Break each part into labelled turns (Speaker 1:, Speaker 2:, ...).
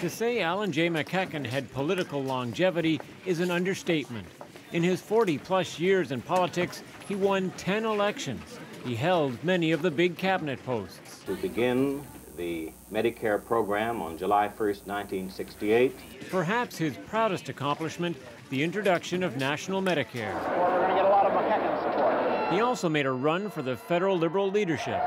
Speaker 1: To say Allan J. MacEachen had political longevity is an understatement. In his 40-plus years in politics, he won 10 elections. He held many of the big cabinet posts.
Speaker 2: To begin the Medicare program on July 1st, 1968.
Speaker 1: Perhaps his proudest accomplishment, the introduction of national Medicare.
Speaker 3: We're going to get a lot of MacEachen support.
Speaker 1: He also made a run for the federal Liberal leadership.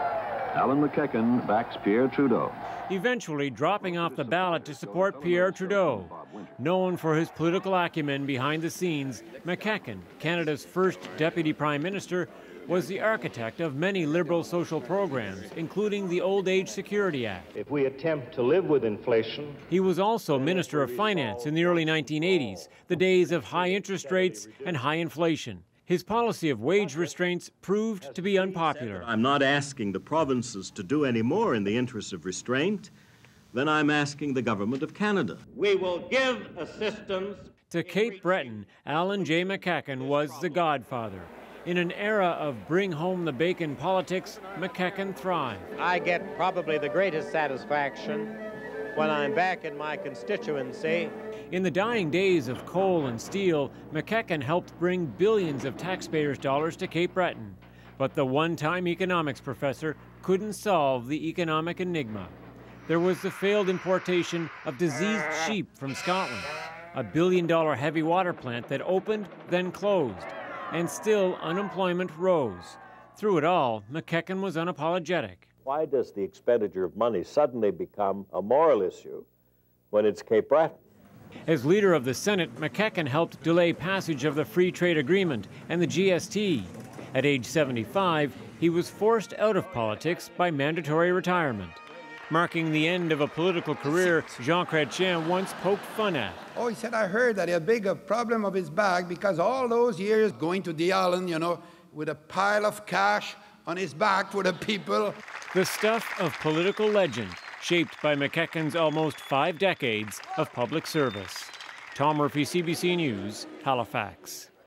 Speaker 4: Allan MacEachen backs Pierre Trudeau.
Speaker 1: Eventually dropping off the ballot to support Pierre Trudeau. Known for his political acumen behind the scenes, MacEachen, Canada's first deputy prime minister, was the architect of many Liberal social programs, including the Old Age Security Act.
Speaker 5: If we attempt to live with inflation...
Speaker 1: He was also Minister of Finance in the early 1980s, the days of high interest rates and high inflation. His policy of wage restraints proved to be unpopular.
Speaker 6: I'm not asking the provinces to do any more in the interest of restraint than I'm asking the government of Canada.
Speaker 5: We will give assistance...
Speaker 1: To Cape Breton, Allan J. MacEachen was the godfather. In an era of bring-home-the-bacon politics, MacEachen thrived.
Speaker 7: I get probably the greatest satisfaction when I'm back in my constituency.
Speaker 1: In the dying days of coal and steel, MacEachen helped bring billions of taxpayers' dollars to Cape Breton. But the one-time economics professor couldn't solve the economic enigma. There was the failed importation of diseased sheep from Scotland, a billion-dollar heavy water plant that opened, then closed. And still, unemployment rose. Through it all, MacEachen was unapologetic.
Speaker 8: Why does the expenditure of money suddenly become a moral issue when it's Cape Breton?
Speaker 1: As leader of the Senate, MacEachen helped delay passage of the Free Trade Agreement and the GST. At age 75, he was forced out of politics by mandatory retirement. Marking the end of a political career Jean Chrétien once poked fun at.
Speaker 9: Oh, he said, I heard that he had a big problem of his back because all those years going to the island, you know, with a pile of cash on his back for the people.
Speaker 1: The stuff of political legend, shaped by MacEachen's almost 5 decades of public service. Tom Murphy, CBC News, Halifax.